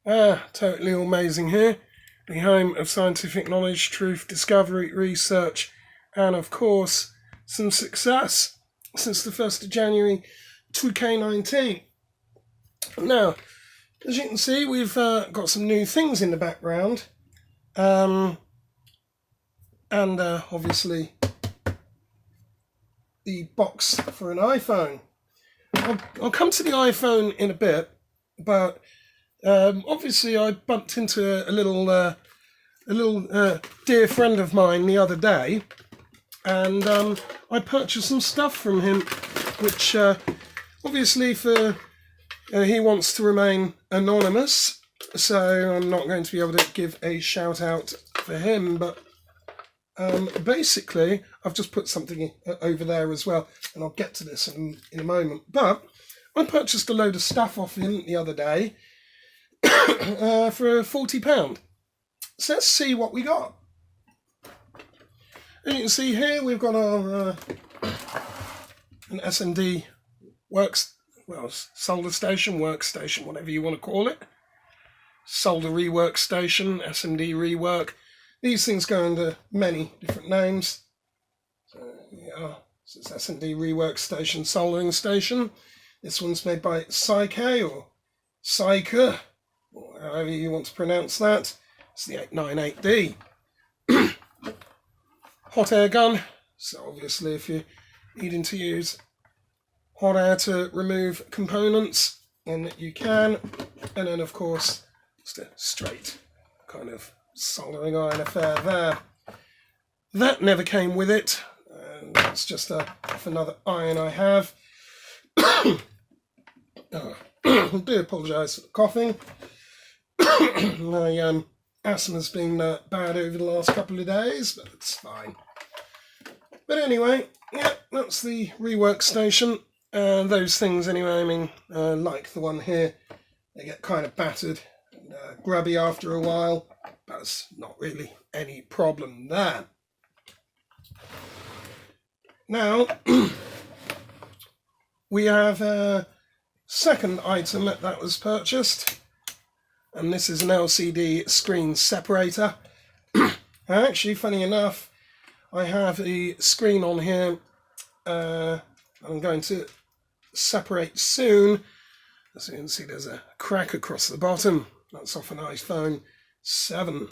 Totally amazing here. The home of scientific knowledge, truth, discovery, research, and of course, some success since the 1st of January 2K19. Now, as you can see, we've got some new things in the background. And obviously the box for an iPhone. I'll come to the iPhone in a bit, but obviously I bumped into a little dear friend of mine the other day, and I purchased some stuff from him, which obviously he wants to remain anonymous, so I'm not going to be able to give a shout out for him, but basically I've just put something over there as well, and I'll get to this in a moment. But I purchased a load of stuff off him the other day for £40. So let's see what we got. And you can see here we've got our an SMD solder station, workstation, whatever you want to call it. Solder rework station, SMD rework. These things go under many different names. So it's SMD rework station, soldering station. This one's made by Psyche or Psyche, or however you want to pronounce that. It's the 898D. Hot air gun. So obviously if you're needing to use hot air to remove components, then you can. And then of course, just a straight kind of soldering iron affair there. That never came with it. And that's just another iron I have. I do apologise for the coughing. My asthma's been bad over the last couple of days, but it's fine. But anyway, yeah, that's the rework station. Those things anyway, I mean, like the one here, they get kind of battered and grubby after a while. That's not really any problem there. Now, we have a second item that was purchased, and this is an LCD screen separator. Actually, funny enough, I have a screen on here I'm going to separate soon. As you can see, there's a crack across the bottom. That's off an iPhone 7.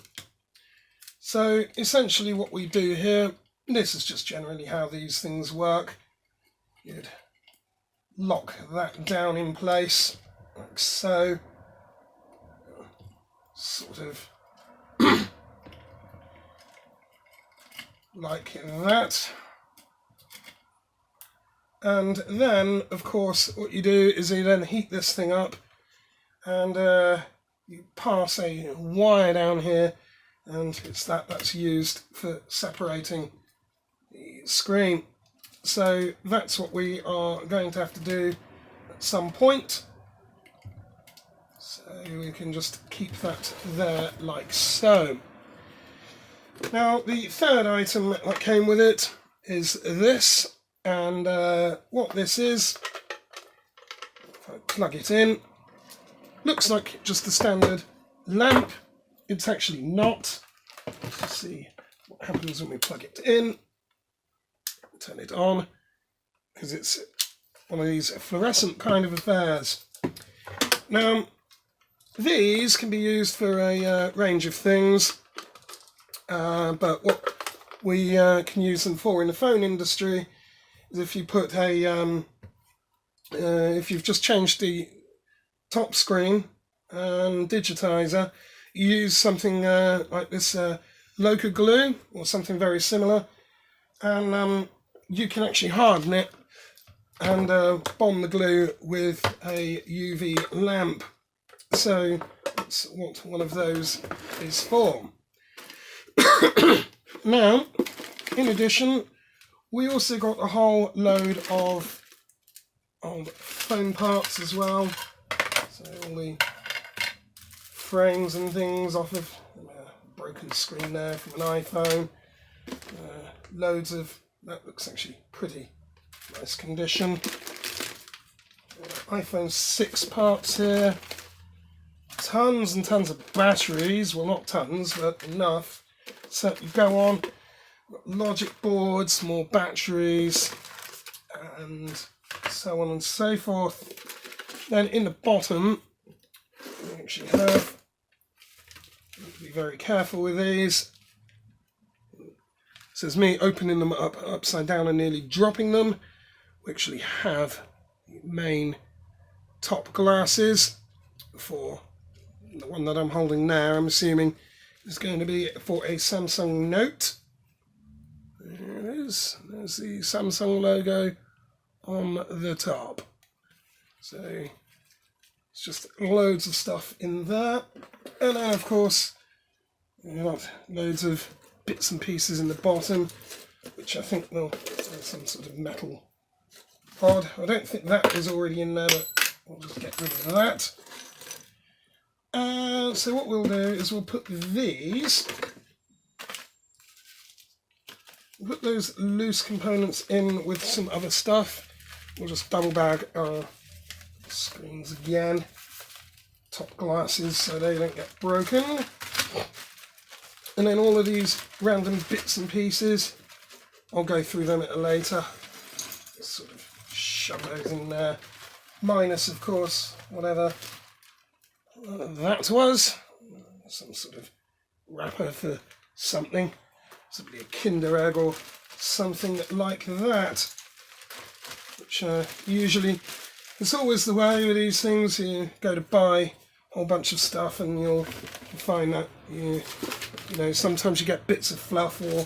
So essentially what we do here, this is just generally how these things work. You'd lock that down in place, like so. Sort of like that. And then, of course, what you do is you then heat this thing up, and you pass a wire down here, and it's that's used for separating the screen. So that's what we are going to have to do at some point. So we can just keep that there like so. Now the third item that came with it is this, and what this is, if I plug it in, looks like just a standard lamp. It's actually not. Let's see what happens when we plug it in. Turn it on, because it's one of these fluorescent kind of affairs. Now, these can be used for a range of things, but what we can use them for in the phone industry is if you put a, if you've just changed the top screen and digitizer, you use something like this local glue or something very similar, and you can actually harden it and bond the glue with a UV lamp. So that's what one of those is for. Now, in addition, we also got a whole load of phone parts as well. So all the frames and things off of a broken screen there from an iPhone. Loads of, that looks actually pretty nice condition. iPhone 6 parts here. tons and tons of batteries. Well, not tons, but enough. So you go on, logic boards, more batteries, and so on and so forth. Then in the bottom, you actually have, be very careful with these. This is me opening them up upside down and nearly dropping them. We actually have the main top glasses for the one that I'm holding now. I'm assuming is going to be for a Samsung Note. There it is. There's the Samsung logo on the top. So it's just loads of stuff in there. And then of course you've got loads of bits and pieces in the bottom, which I think will some sort of metal rod. I don't think that is already in there, but we'll just get rid of that. So what we'll do is we'll put these, put those loose components in with some other stuff. We'll just double bag our screens again, top glasses so they don't get broken. And then all of these random bits and pieces, I'll go through them at a later. Sort of shove those in there. Minus, of course, whatever that was. Some sort of wrapper for something. Possibly a Kinder Egg or something like that. Which usually, it's always the way with these things. You go to buy a whole bunch of stuff and you'll find that you know, sometimes you get bits of fluff or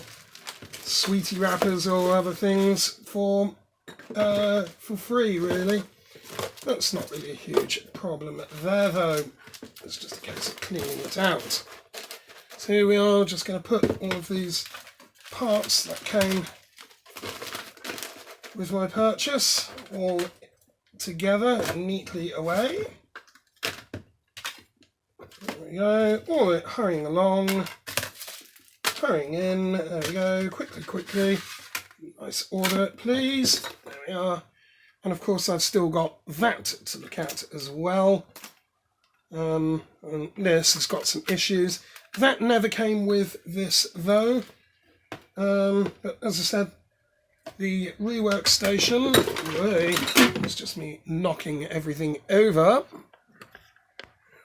sweetie wrappers or other things for free, really. That's not really a huge problem there, though. It's just a case of cleaning it out. So here we are, just going to put all of these parts that came with my purchase all together neatly away. There we go, all of it hurrying along. Hurrying in, there we go, quickly, nice order please, there we are, and of course I've still got that to look at as well, and this has got some issues. That never came with this though, but as I said, the rework station, it's just me knocking everything over,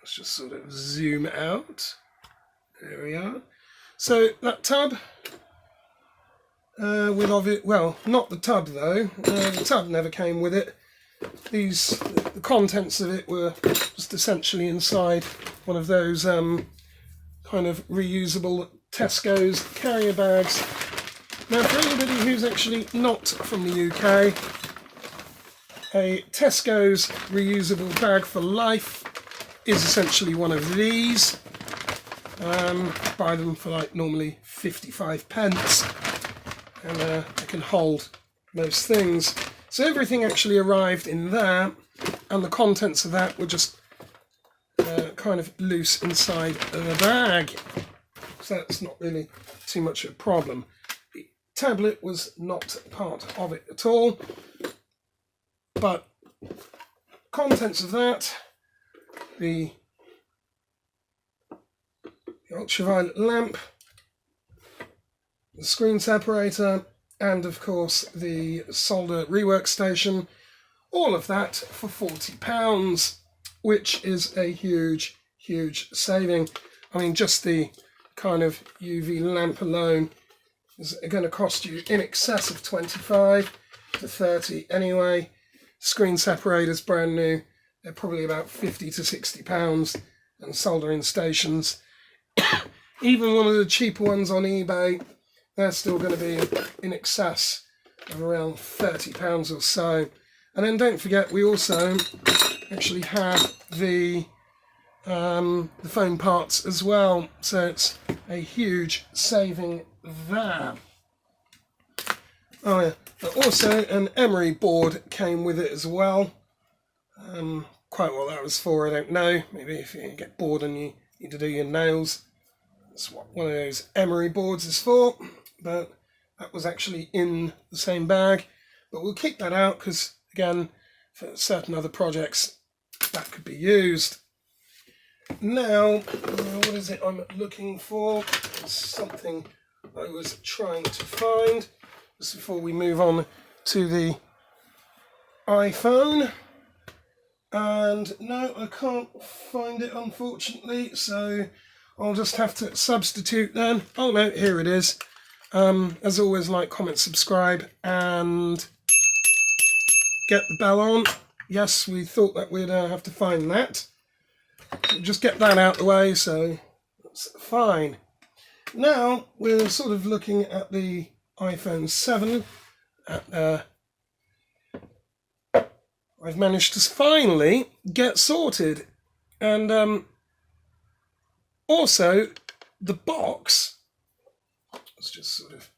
let's just sort of zoom out, there we are. So that tub, well, not the tub though, the tub never came with it. The contents of it were just essentially inside one of those kind of reusable Tesco's carrier bags. Now for anybody who's actually not from the UK, a Tesco's reusable bag for life is essentially one of these. Buy them for like normally 55 pence, and they can hold most things. So everything actually arrived in there, and the contents of that were just kind of loose inside the bag. So that's not really too much of a problem. The tablet was not part of it at all, but contents of that, the ultraviolet lamp, the screen separator, and of course the solder rework station, all of that for £40, which is a huge saving. I mean, just the kind of UV lamp alone is going to cost you in excess of 25 to 30 anyway. Screen separators brand new, they're probably about 50 to 60 pounds, and soldering stations, even one of the cheaper ones on eBay, they're still going to be in excess of around £30 or so. And then don't forget, we also actually have the foam parts as well, so it's a huge saving there. Oh yeah, but also an emery board came with it as well. Quite what that was for, I don't know. Maybe if you get bored and you need to do your nails, that's what one of those emery boards is for. But that was actually in the same bag. But we'll keep that out because, again, for certain other projects, that could be used. Now, what is it I'm looking for? It's something I was trying to find just before we move on to the iPhone. And no, I can't find it, unfortunately, so I'll just have to substitute then. Oh no, here it is. As always, like, comment, subscribe, and get the bell on. Yes, we thought that we'd have to find that. Just get that out the way, so that's fine. Now, we're sort of looking at the iPhone 7. I've managed to finally get sorted. And also, the box, let's just sort of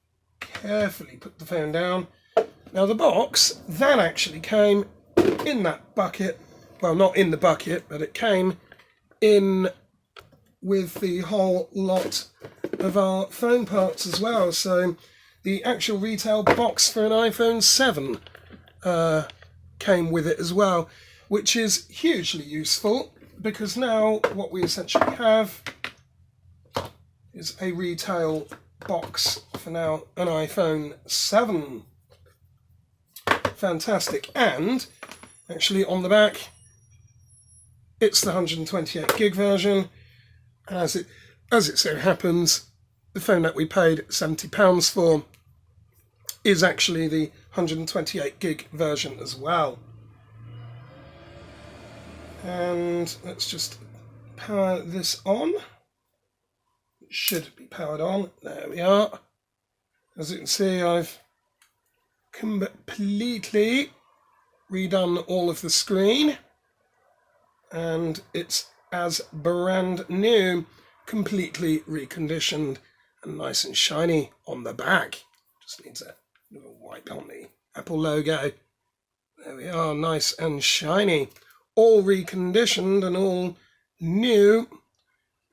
carefully put the phone down. Now the box, that actually came in that bucket. Well, not in the bucket, but it came in with the whole lot of our phone parts as well. So the actual retail box for an iPhone 7 came with it as well, which is hugely useful, because now what we essentially have is a retail box for now an iPhone 7. Fantastic. And actually on the back, it's the 128 gig version. As it so happens, the phone that we paid £70 for is actually the 128 gig version as well. And let's just power this on. It should be powered on. There we are. As you can see, I've completely redone all of the screen, and it's as brand new, completely reconditioned and nice and shiny on the back. Just needs a little wipe on the Apple logo. There we are, nice and shiny, all reconditioned and all new.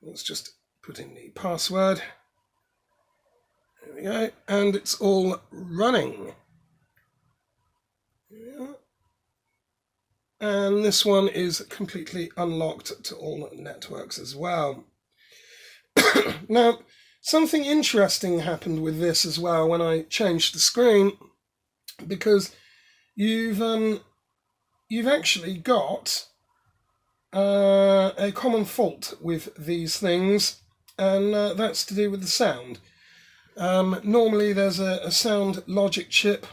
Let's just put in the password. There we go, and it's all running. Yeah. And this one is completely unlocked to all networks as well. Now, something interesting happened with this as well when I changed the screen, because you've actually got a common fault with these things, and that's to do with the sound. Normally there's a sound logic chip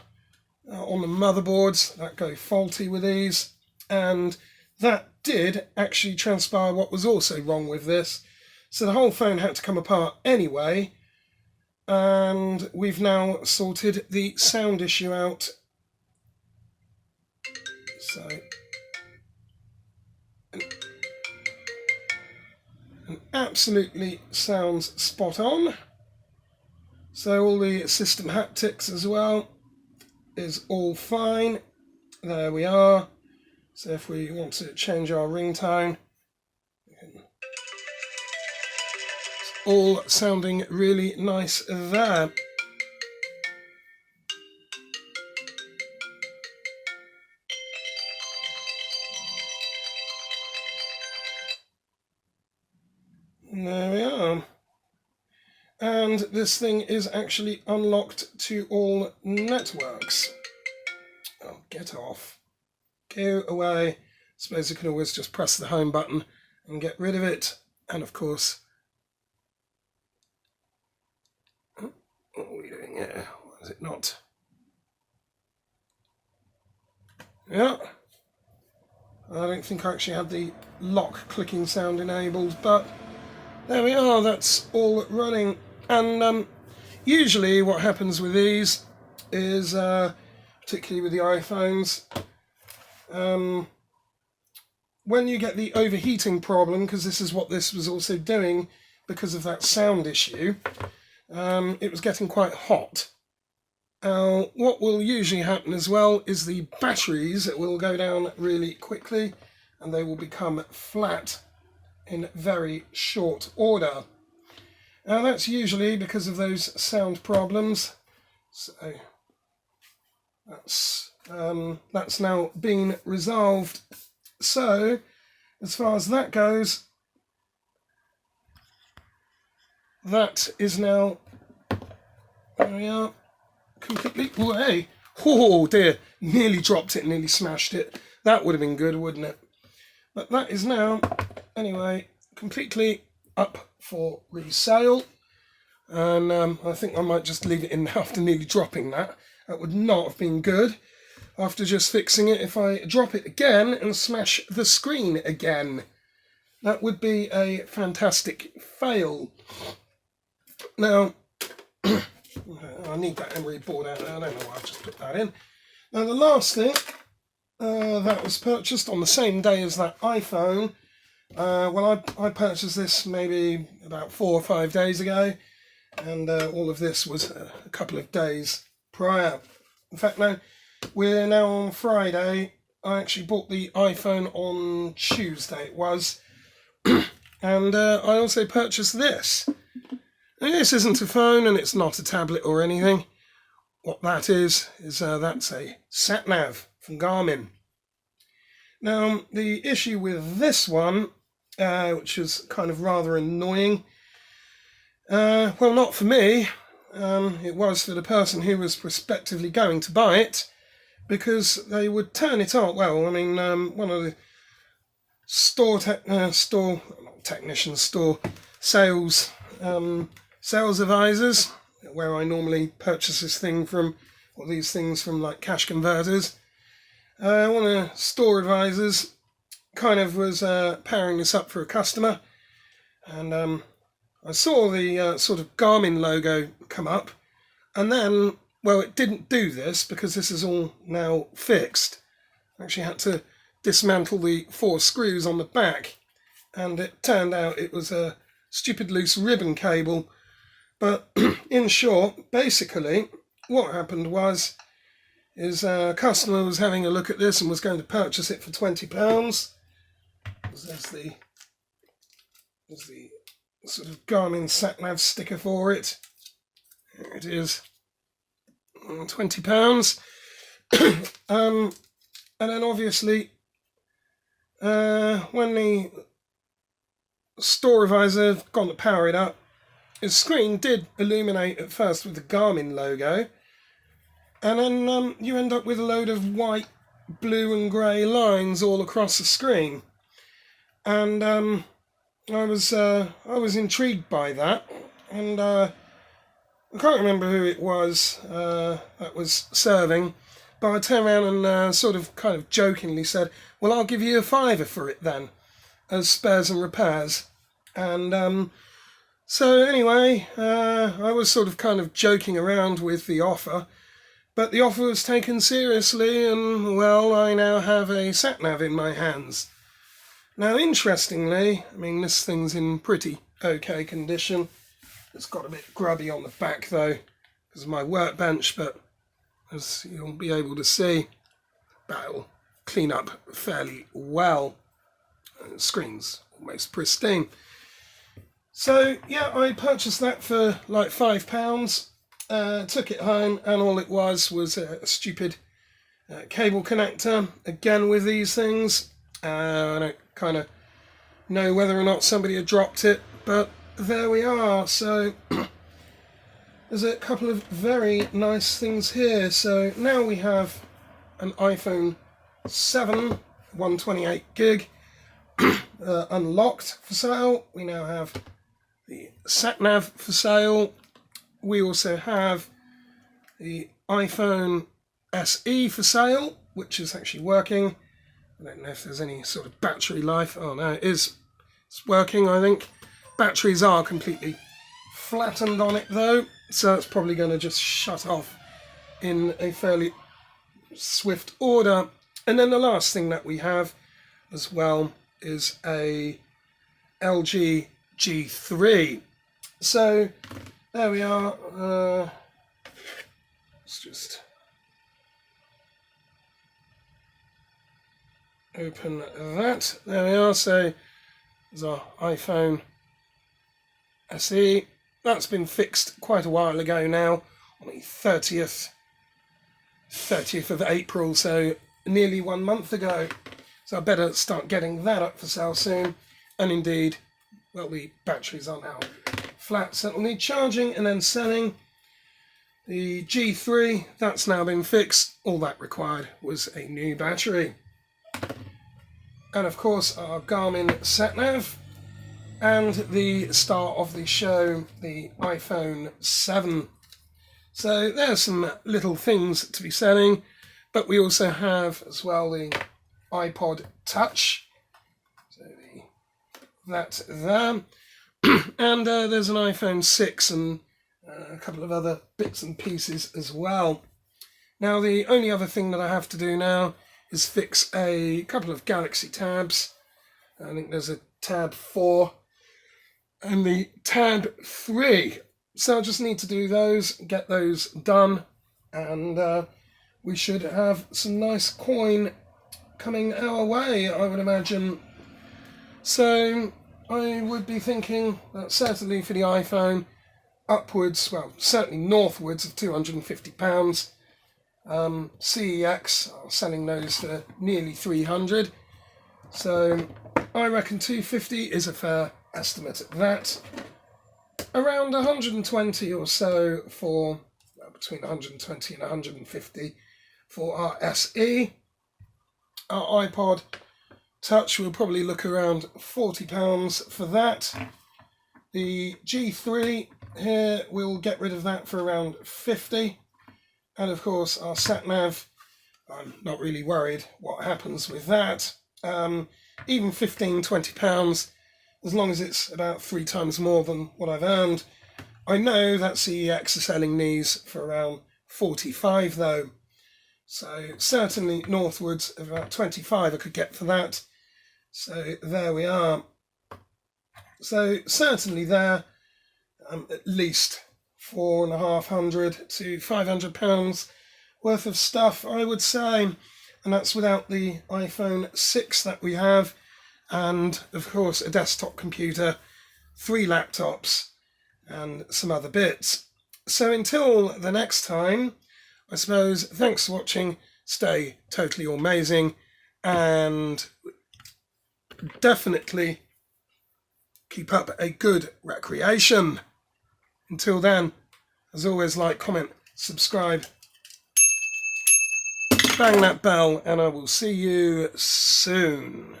on the motherboards that go faulty with these, and that did actually transpire what was also wrong with this. So the whole phone had to come apart anyway, and we've now sorted the sound issue out. So it absolutely sounds spot on. So all the system haptics as well is all fine. There we are. So if we want to change our ringtone, it's all sounding really nice there. There we are. And this thing is actually unlocked to all networks. Oh, get off. Go away. I suppose you can always just press the home button and get rid of it. And of course, what are we doing here? Why is it not? Yeah. I don't think I actually had the lock clicking sound enabled, but there we are, that's all running. And usually what happens with these is, particularly with the iPhones, when you get the overheating problem, because this is what this was also doing because of that sound issue, it was getting quite hot. What will usually happen as well is the batteries will go down really quickly and they will become flat in very short order. Now that's usually because of those sound problems. So that's now been resolved. So as far as that goes, that is now, there we are, completely, oh, hey, oh dear, nearly dropped it, nearly smashed it. That would have been good, wouldn't it? But that is now, anyway, completely up for resale. And I think I might just leave it in after nearly dropping that. That would not have been good after just fixing it. If I drop it again and smash the screen again, that would be a fantastic fail. Now, I need that emery board out there. I don't know why I've just put that in. Now the last thing that was purchased on the same day as that iPhone. Well, I purchased this maybe about 4 or 5 days ago, and all of this was a couple of days prior. In fact, no, we're now on Friday. I actually bought the iPhone on Tuesday, it was, and I also purchased this. Now, this isn't a phone and it's not a tablet or anything. What that is that's a sat-nav from Garmin. Now, the issue with this one, which is kind of rather annoying, well, not for me, it was for the person who was prospectively going to buy it, because they would turn it on. Well, I mean, one of the store sales advisors, where I normally purchase this thing from, or these things from, like cash converters. One of the store advisors kind of was powering this up for a customer, and I saw the sort of Garmin logo come up, and then, well, it didn't do this because this is all now fixed. I actually had to dismantle the 4 screws on the back, and it turned out it was a stupid loose ribbon cable. But in short, basically, what happened was, a customer was having a look at this and was going to purchase it for £20. There's the sort of Garmin sat-nav sticker for it. Here it is, £20. And then obviously, when the store advisor had gone to power it up, his screen did illuminate at first with the Garmin logo, and then you end up with a load of white, blue and grey lines all across the screen. And I was intrigued by that, and I can't remember who it was that was serving, but I turned around and sort of kind of jokingly said, well, I'll give you £5 for it then, as spares and repairs. And so anyway, I was sort of kind of joking around with the offer, but the offer was taken seriously, and, well, I now have a sat-nav in my hands. Now, interestingly, I mean, this thing's in pretty okay condition. It's got a bit grubby on the back, though, because of my workbench, but as you'll be able to see, that'll clean up fairly well. The screen's almost pristine. So, yeah, I purchased that for like £5, took it home, and all it was a stupid cable connector. Again, with these things, I don't kind of know whether or not somebody had dropped it, but there we are. So, there's a couple of very nice things here. So, now we have an iPhone 7, 128 gig, unlocked for sale. We now have the sat-nav for sale. We also have the iPhone SE for sale, which is actually working. I don't know if there's any sort of battery life. Oh no, it is. It's working, I think. Batteries are completely flattened on it though, so it's probably going to just shut off in a fairly swift order. And then the last thing that we have as well is a LG G3. So there we are. Let's just open that. There we are. So there's our iPhone SE. That's been fixed quite a while ago now, on the 30th of April, so nearly 1 month ago. So I better start getting that up for sale soon. And indeed, well, the batteries are now flat, so it'll need charging and then selling. The G3, that's now been fixed. All that required was a new battery. And of course our Garmin sat-nav, and the star of the show, the iPhone 7. So there's some little things to be selling, but we also have as well the iPod Touch. So that there. And there's an iPhone 6 and a couple of other bits and pieces as well. Now the only other thing that I have to do now is fix a couple of Galaxy tabs. I think there's a tab 4 and the tab 3. So I just need to do those, get those done, and we should have some nice coin coming our way, I would imagine. So I would be thinking that certainly for the iPhone, upwards, well, certainly northwards of £250. CEX are selling those for nearly 300. So I reckon 250 is a fair estimate at that. Around 120 or so for, well, between 120 and 150 for our SE. Our iPod Touch will probably look around £40 for that. The G3 here, we'll get rid of that for around 50. And of course our sat-nav, I'm not really worried what happens with that. Even £15–20, as long as it's about 3 times more than what I've earned. I know that CEX are selling these for around 45 though. So certainly northwards of about 25 I could get for that. So there we are. So certainly there, at least £450 to £500 worth of stuff, I would say. And that's without the iPhone 6 that we have. And of course a desktop computer, 3 laptops and some other bits. So until the next time, I suppose, thanks for watching, stay totally amazing, and definitely keep up a good recreation. Until then, as always, like, comment, subscribe, bang that bell, and I will see you soon.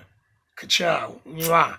Ka-chow. Mwah.